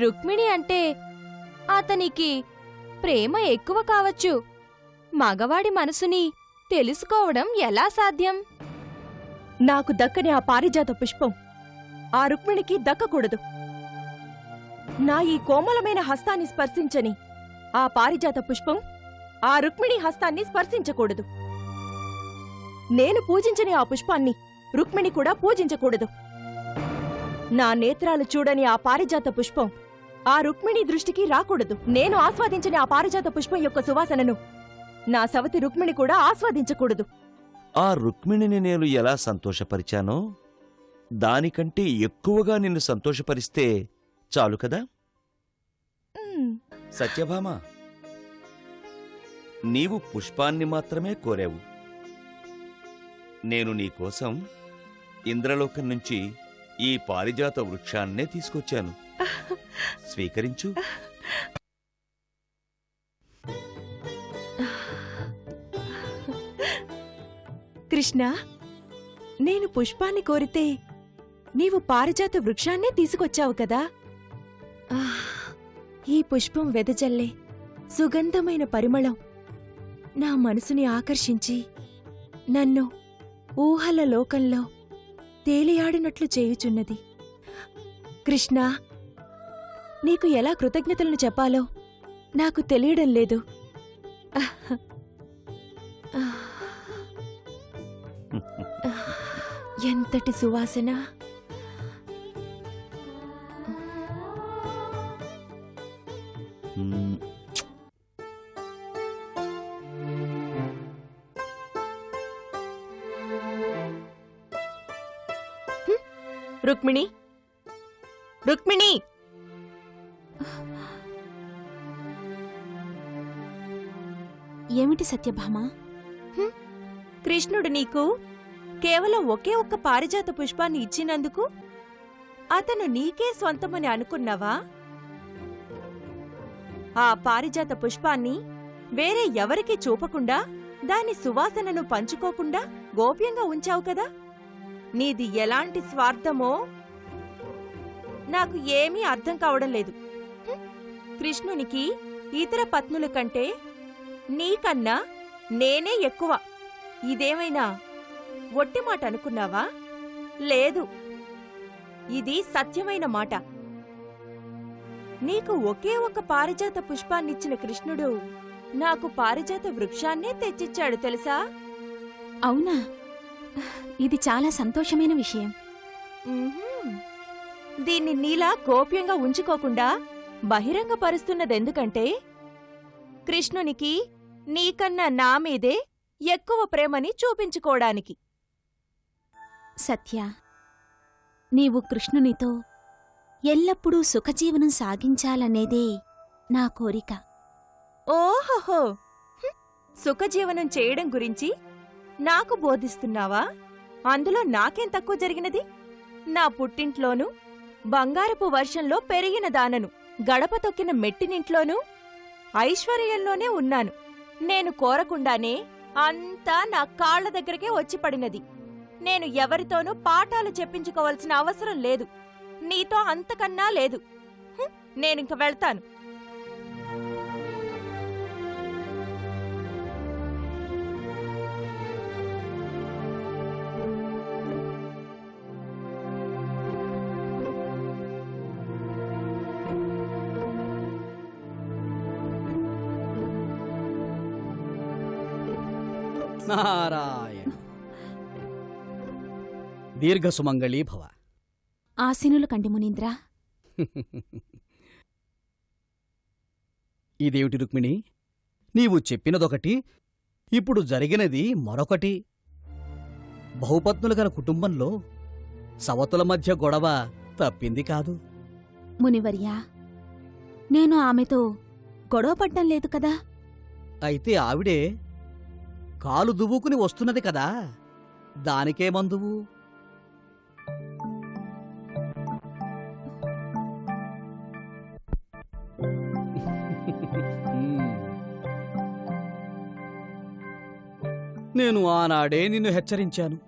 రుక్మిణి అంటే అతనికి ప్రేమ ఎక్కువ కావచ్చు. మగవాడి మనసుని తెలుసుకోవడం ఎలా సాధ్యం? నాకు దక్కని ఆ పారిజాత పుష్పం ఆ రుక్మిణికి దక్కకూడదు. నా ఈ కోమలమైన హస్తాన్ని స్పర్శించని ఆ పారిజాత పుష్పం ఆ రుక్మిణి హస్తాన్ని స్పర్శించకూడదు. నేను పూజించని ఆ పుష్పాన్ని రుక్మిణి కూడా పూజించకూడదు. నా నేత్రాలు చూడని ఆ పారిజాత పుష్పం ఆ రుక్మిణి దృష్టికి రాకూడదు. నేను ఆస్వాదించని ఆ పారిజాత పుష్పం యొక్క సువాసనను నా సవతి రుక్మిణి కూడా ఆస్వాదించకూడదు. ఆ రుక్మిణిని నేను ఎలా సంతోషపరిచానో దానికంటే ఎక్కువగా నిన్ను సంతోషపరిస్తే చాలు కదా. సత్యభామ, నీవు పుష్పాన్ని మాత్రమే కోరావు. నేను నీకోసం ఇంద్రలోకం నుంచి ఈ పారిజాత వృక్షాన్నే తీసుకొచ్చాను. స్వీకరించు. కృష్ణ, నేను పుష్పాన్ని కోరితే నీవు పారిజాత వృక్షాన్నే తీసుకొచ్చావు కదా. ఈ పుష్పం వెదజల్లే సుగంధమైన పరిమళం నా మనసుని ఆకర్షించి నన్ను ఊహల లోకంలో తేలియాడినట్లు చేయుచున్నది. కృష్ణ, నీకు ఎలా కృతజ్ఞతలను చెప్పాలో నాకు తెలియడం లేదు. ఎంతటి సువాసన! రుక్మిణి, రుక్మిణి! ఏమిటి సత్యభామ? కృష్ణుడు నీకు కేవలం ఒకే ఒక్క పారిజాత పుష్పాన్ని ఇచ్చినందుకు అతను నీకే స్వంతమని అనుకున్నావా? ఆ పారిజాత పుష్పాన్ని వేరే ఎవరికీ చూపకుండా, దాని సువాసనను పంచుకోకుండా గోప్యంగా ఉంచావు కదా. నీది ఎలాంటి స్వార్థమో నాకు ఏమీ అర్థం కావడం లేదు. కృష్ణునికి ఇతర పత్నుల కంటే నీకన్నా నేనే ఎక్కువ. ఇదేమైనా ఒట్టి మాట అనుకున్నావా? లేదు, ఇది సత్యమైన మాట. నీకు ఒకే ఒక పారిజాత పుష్పాన్నిచ్చిన కృష్ణుడు నాకు పారిజాత వృక్షాన్నే తెచ్చిచ్చాడు తెలుసా? అవునా? ఇది చాలా సంతోషమైన విషయం. దీన్ని నీలా గోప్యంగా ఉంచుకోకుండా బహిరంగపరుస్తున్నదెందుకంటే కృష్ణునికి నీకన్నా నా మీదే ఎక్కువ ప్రేమని చూపించుకోడానికి. సత్య, నీవు కృష్ణునితో ఎల్లప్పుడూ సుఖజీవనం సాగించాలనేదే నా కోరిక. ఓహోహో, సుఖజీవనం చేయడం గురించి నాకు బోధిస్తున్నావా? అందులో నాకేం తక్కువ జరిగినది? నా పుట్టింట్లోనూ బంగారపు వర్షంలో పెరిగిన దానను, గడప తొక్కిన మెట్టినింట్లోనూ ఐశ్వర్యంలోనే ఉన్నాను. నేను కోరకుండానే అంతా నా కాళ్ల దగ్గరకే వచ్చి పడినది. నేను ఎవరితోనూ పాఠాలు చెప్పించుకోవాల్సిన అవసరం లేదు. నీతో అంతకన్నా లేదు. నేనింక వెళ్తాను. నారాయణ. దీర్ఘసుమంగళీ భవ. ఆశీనులు కండి మునీంద్ర. ఇదేమిటి రుక్మిణి, నీవు చెప్పినదొకటి, ఇప్పుడు జరిగినది మరొకటి. బహుపత్నులు గల కుటుంబంలో సవతుల మధ్య గొడవ తప్పింది కాదు. మునివర్యా, నేను ఆమెతో గొడవపడ్డం లేదు కదా. అయితే ఆవిడే కాలు దువ్వుకుని వస్తున్నది కదా, దానికేమందువు? నేను ఆనాడే నిన్ను హెచ్చరించాను.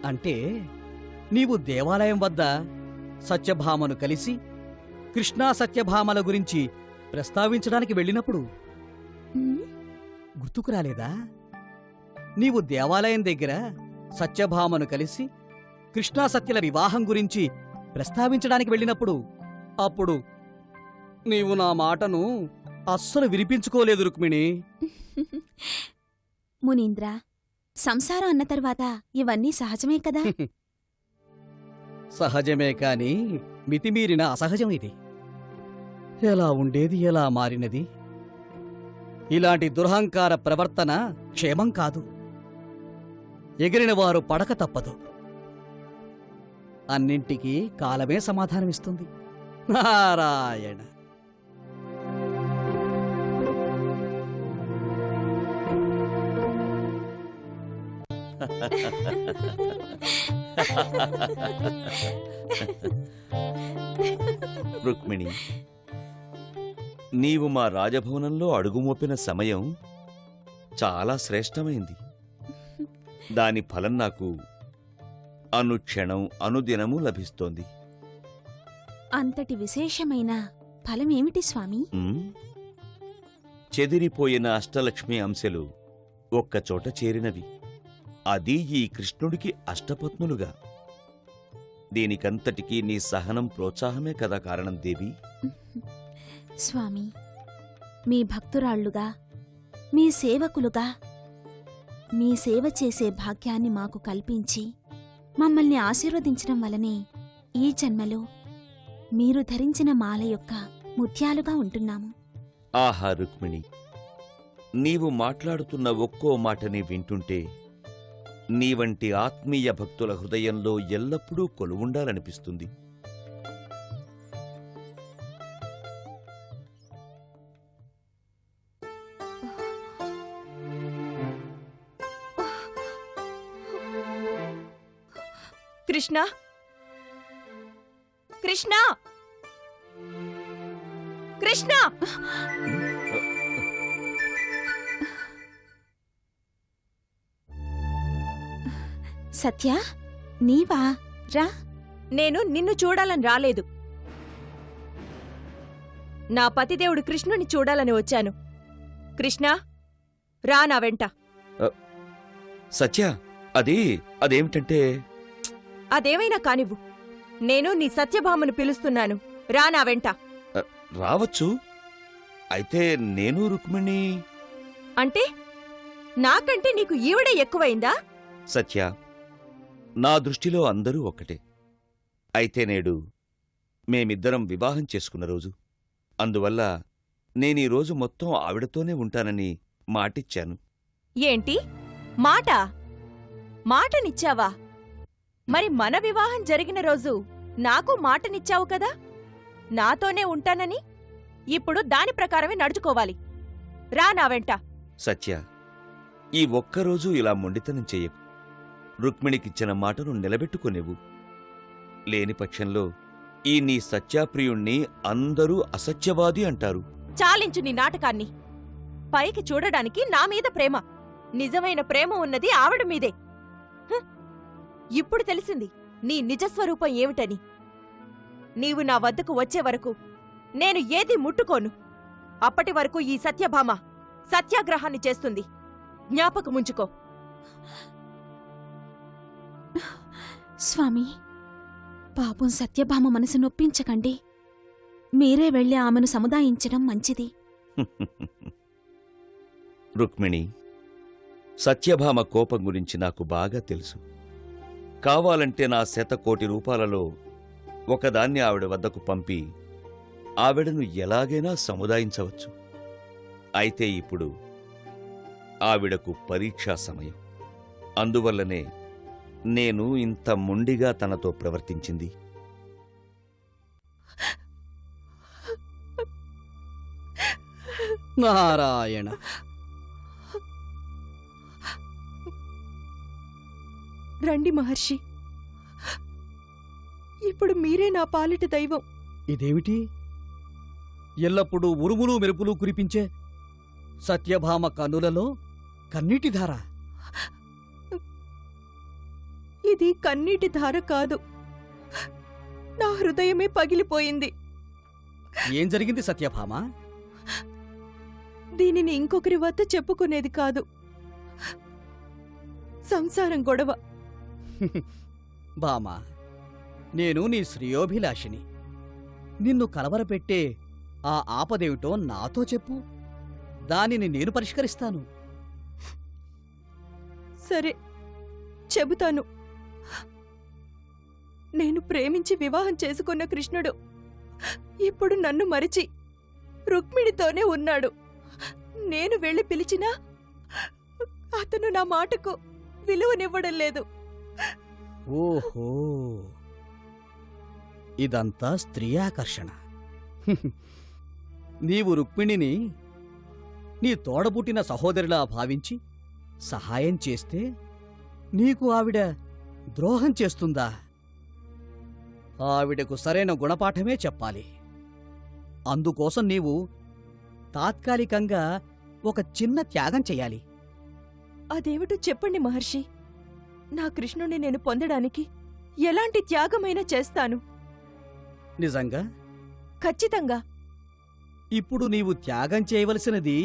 అంటే నీవు దేవాలయం వద్ద సత్యభామను కలిసి కృష్ణా సత్యభామల గురించి ప్రస్తావించడానికి వెళ్ళినప్పుడు ఉమ్, గుర్తుకు రాలేదా? నీవు దేవాలయం దగ్గర సత్యభామను కలిసి కృష్ణా సత్యల వివాహం గురించి ప్రస్తావించడానికి వెళ్ళినప్పుడు అప్పుడు నీవు నా మాటను అస్సలు వినిపించుకోలేదు రుక్మిణి. మునీంద్ర, సంసారం అన్న తర్వాత ఇవన్నీ సహజమే కదా. సహజమే కాని మితిమీరిన అసహజం ఇది. ఎలా ఉండేది ఎలా మారినది. ఇలాంటి దురహంకార ప్రవర్తన క్షేమం కాదు. ఎగిరిన వారు పడక తప్పదు. అన్నింటికీ కాలమే సమాధానమిస్తుంది. నారాయణ. రుక్మిణి, నీవు మా రాజభవనంలో అడుగుమోపిన సమయం చాలా శ్రేష్టమైంది. దాని ఫలం నాకు అనుక్షణం అనుదినము లభిస్తోంది. అంతటి విశేషమైన ఫలమేమిటి స్వామి? ఉమ్, చెదిరిపోయిన అష్టలక్ష్మి అంశలు ఒక్కచోట చేరినవి. అది ఈ కృష్ణుడికి అష్టపత్నులుగా. దీనికంతటికీ నీ సహనం ప్రోత్సాహమే కదా కారణం దేవి. స్వామి, మీ భక్తురాళ్లుగా, మీ సేవకులుగా, మీ సేవ చేసే భాగ్యాన్ని మాకు కల్పించి మమ్మల్ని ఆశీర్వదించడం వలనే ఈ జన్మలో మీరు ధరించిన మాల యొక్క ముత్యాలుగా ఉంటున్నాము. ఆహా రుక్మిణి, నీవు మాట్లాడుతున్న ఒక్కో మాటని వింటుంటే నీ వంటి ఆత్మీయ భక్తుల హృదయంలో ఎల్లప్పుడూ కొలువుండాలనిపిస్తుంది. కృష్ణ, కృష్ణ, కృష్ణ! సత్య, నీవా? రా. నేను నిన్ను చూడాలని రాలేదు. నా పతిదేవుడు కృష్ణుని చూడాలని వచ్చాను. కృష్ణ, రా నా వెంట. సత్య, అదేమిటంటే అదేమైనా కానివ్వు. నేను నీ సత్యభామను పిలుస్తున్నాను. రా నా వెంట. రావచ్చు. అయితే నేను రుక్మిణి. అంటే నాకంటే నీకు ఈవిడే ఎక్కువైందా? సత్య, నా దృష్టిలో అందరూ ఒక్కటే. అయితే నేడు మేమిద్దరం వివాహం చేసుకున్న రోజు. అందువల్ల నేనీ రోజు మొత్తం ఆవిడతోనే ఉంటానని మాటిచ్చాను. ఏంటి మాట? మాటనిచ్చావా? మరి మన వివాహం జరిగిన రోజు నాకు మాటనిచ్చావు కదా, నాతోనే ఉంటానని. ఇప్పుడు దాని ప్రకారమే నడుచుకోవాలి. రా నా వెంట. సత్య, ఈ ఒక్కరోజు ఇలా మొండితనం చెయ్యకు. రుక్మిణికిచ్చిన మాటను నిలబెట్టుకునేవు. లేని పక్షంలో ఈ నీ సత్యాప్రియుణ్ణి అందరూ అసత్యవాది అంటారు. చాలించు నీ నాటకాన్ని. పైకి చూడడానికి నా మీద ప్రేమ, నిజమైన ప్రేమ ఉన్నది ఆవిడ మీదే. హ్! ఇప్పుడు తెలిసింది నీ నిజస్వరూపం ఏమిటని. నీవు నా వద్దకు వచ్చే వరకు నేను ఏదీ ముట్టుకోను. అప్పటి వరకు ఈ సత్యభామ సత్యాగ్రహాన్ని చేస్తుంది. జ్ఞాపకముంచుకో. స్వామి, పాపం సత్యభామ మనసు నొప్పించకండి. మీరే వెళ్ళి ఆమెను సముదాయించడం మంచిది. రుక్మిణి, సత్యభామ కోపం గురించి నాకు బాగా తెలుసు. కావాలంటే నా 100 కోటి రూపాయలలో ఒకదాన్ని ఆవిడ వద్దకు పంపి ఆవిడను ఎలాగైనా సముదాయించవచ్చు. అయితే ఇప్పుడు ఆవిడకు పరీక్షా సమయం. అందువల్లనే నేను ఇంత మొండిగా తనతో ప్రవర్తించింది. నారాయణ. రండి మహర్షి. ఇప్పుడు మీరే నా పాలిట దైవం. ఇదేమిటి? ఎల్లప్పుడూ ఉరుములు మెరుపులు కురిపించే సత్యభామ కన్నులలో కన్నీటి ధార. ఇది కన్నీటి ధార కాదు, నా హృదయమే పగిలిపోయింది. ఏం జరిగింది సత్యభామ? దీనిని ఇంకొకరి వద్ద చెప్పుకునేది కాదు. సంసారం గొడవ. బామా, నేను నీ శ్రేయోభిలాషిని. నిన్ను కలవరపెట్టే ఆ ఆపదేమిటో నాతో చెప్పు. దానిని నేను పరిష్కరిస్తాను. సరే, చెబుతాను. నేను ప్రేమించి వివాహం చేసుకున్న కృష్ణుడు ఇప్పుడు నన్ను మరిచి రుక్మిణితోనే ఉన్నాడు. నేను వెళ్ళి పిలిచినా అతను నా మాటకు విలువనివ్వడం లేదు. ఓహో, ఇదంతా స్త్రీ ఆకర్షణ. నీవు రుక్మిణిని నీ తోడబుట్టిన సహోదరిలా భావించి సహాయం చేస్తే నీకు ఆవిడ ద్రోహం చేస్తుందా? ఆవిడకు సరైన గుణపాఠమే చెప్పాలి. అందుకోసం నీవు తాత్కాలికంగా ఒక చిన్న త్యాగం చెయ్యాలి. అదేమిటో చెప్పండి మహర్షి. నా కృష్ణుని నేను పొందడానికి ఎలాంటి త్యాగమైనా చేస్తాను. నిజంగా? ఖచ్చితంగా. ఇప్పుడు నీవు త్యాగం చేయవలసినది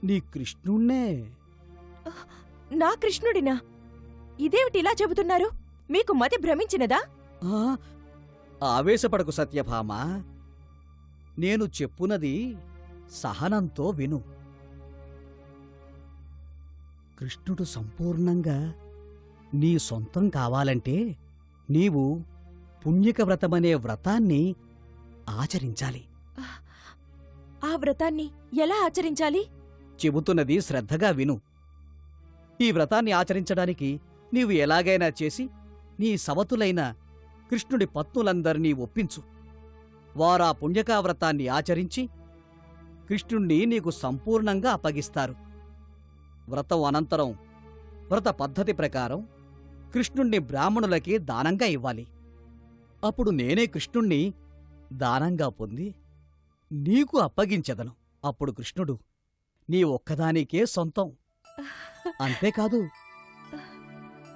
నీ కృష్ణుణ్ణే. నా కృష్ణుడినా? ఇదేమిటి ఇలా చెబుతున్నారు? మీకు మతి భ్రమించినదా? ఆ, ఆవేశపడకు సత్యభామ. నేను చెప్పునది సహనంతో విను. కృష్ణుడు సంపూర్ణంగా నీ సొంతం కావాలంటే నీవు పుణ్యక వ్రతమనే వ్రతాన్ని ఆచరించాలి. ఆ వ్రతాన్ని ఎలా ఆచరించాలి? చెబుతున్నది శ్రద్ధగా విను. ఈ వ్రతాన్ని ఆచరించడానికి నీవు ఎలాగైనా చేసి నీ సవతులైన కృష్ణుడి పత్నులందరినీ ఒప్పించు. వారా పుణ్యకావ్రతాన్ని ఆచరించి కృష్ణుణ్ణి నీకు సంపూర్ణంగా అప్పగిస్తారు. వ్రతం అనంతరం వ్రత పద్ధతి ప్రకారం కృష్ణుణ్ణి బ్రాహ్మణులకి దానంగా ఇవ్వాలి. అప్పుడు నేనే కృష్ణుణ్ణి దానంగా పొంది నీకు అప్పగించెదను. అప్పుడు కృష్ణుడు నీ ఒక్కదానికే సొంతం. అంతేకాదు,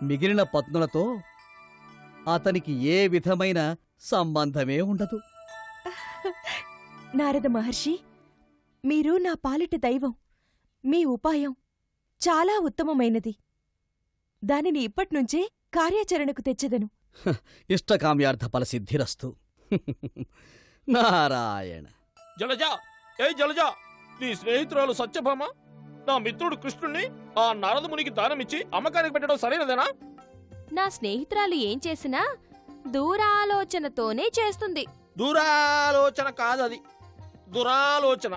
మిగిలిన పత్నులతో అతనికి ఏ విధమైన సంబంధమే ఉండదు. నారద మహర్షి, మీరు నా పాలిట దైవం. మీ ఉపాయం చాలా ఉత్తమమైనది. దానిని ఇప్పట్నుంచే కార్యాచరణకు తెచ్చెదను. ఇష్టకామ్యార్థ ఫలసిద్ధిరస్తు. నారాయణ. జలజ, ఏ జలజ, నీ స్నేహితురాలు సత్యభామ నా మిత్రుడు కృష్ణుణ్ణి ఆ నారదమునికి దానమిచ్చి అమ్మకానికి పెట్టడం సరైనదేనా? నా స్నేహితురాలు ఏం చేసినా దూరాలోచనతోనే చేస్తుంది. దూరాలోచన కాదది, దురాలోచన.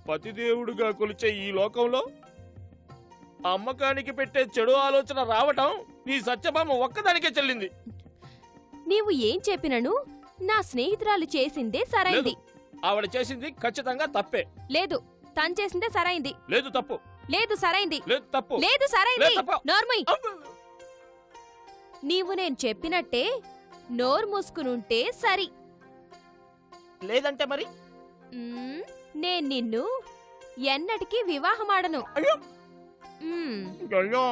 పతిదేవుడుగా కొలిచే ఈ లోకంలో అమ్మకానికి పెట్టే చెడు ఆలోచన రావటం నీ సత్యభామ ఒక్కదానికే చెల్లింది. నీవు ఏం చెప్పినను నా స్నేహితురాలు చేసిందే సరైంది. ఆవిడ చేసింది ఖచ్చితంగా తప్పే. లేదు, తను చేసిందే సరైంది. లేదు తప్పు. లేదు సరైంది. లేదు తప్పు. లేదు సరైంది. లేదు తప్పు. నోర్మయ్. నీవు నేను చెప్పినట్టే నోరు మూసుకునుంటే సరి. లేదంటే మరి నేను నిన్ను ఎన్నటికీ వివాహమాడను. అయ్యో. మ్మ్. అయ్యో.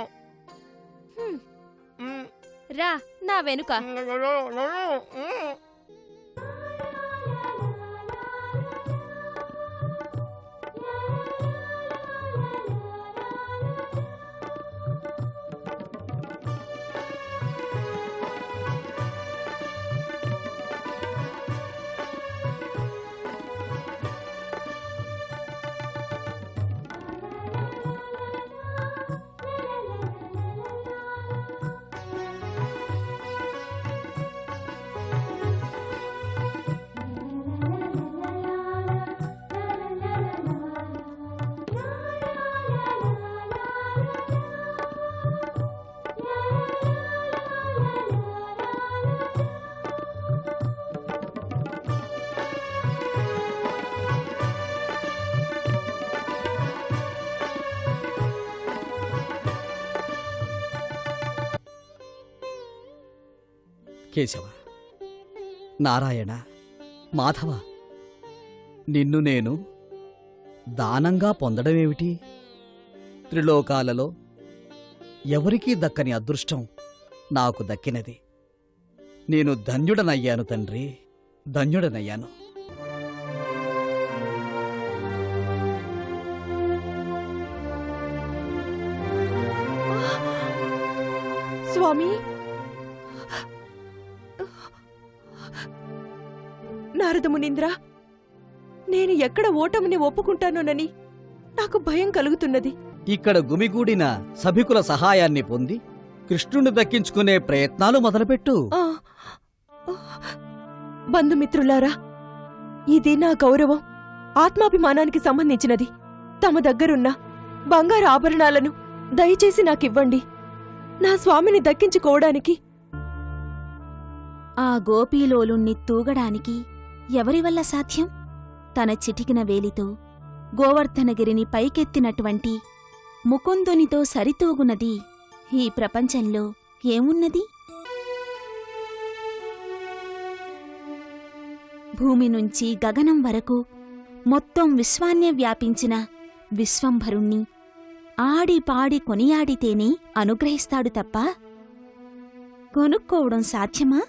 హ్మ్. రా నా వెనుక. కేశవ, నారాయణ, మాధవ, నిన్ను నేను దానంగా పొందడమేమిటి? త్రిలోకాలలో ఎవరికీ దక్కని అదృష్టం నాకు దక్కినది. నేను ధన్యుడనయ్యాను తండ్రి, ధన్యుడనయ్యాను. స్వామి, నారద మునీంద్ర, నేను ఎక్కడ ఓటమిని ఒప్పుకుంటానోనని నాకు భయం కలుగుతున్నది. ఇక్కడ గుమిగూడిన సభికుల సహాయాన్ని పొంది కృష్ణుణ్ణి దక్కించుకునే ప్రయత్నాలు మొదలుపెట్టు. ఆ, బంధుమిత్రులారా, ఇది నా గౌరవం, ఆత్మాభిమానానికి సంబంధించినది. తమ దగ్గరున్న బంగారు ఆభరణాలను దయచేసి నాకివ్వండి. నా స్వామిని దక్కించుకోవడానికి. ఆ గోపీలోలుణ్ణి తూగడానికి ఎవరివల్ల సాధ్యం? తన చిటికిన వేలితో గోవర్ధనగిరిని పైకెత్తినటువంటి ముకుందునితో సరితూగునది ఈ ప్రపంచంలో ఏమున్నది? భూమి నుంచి గగనం వరకు మొత్తం విశ్వాన్నే వ్యాపించిన విశ్వంభరుణ్ణి ఆడి పాడి కొనియాడితేనే అనుగ్రహిస్తాడు తప్ప కొనుక్కోవడం సాధ్యమా?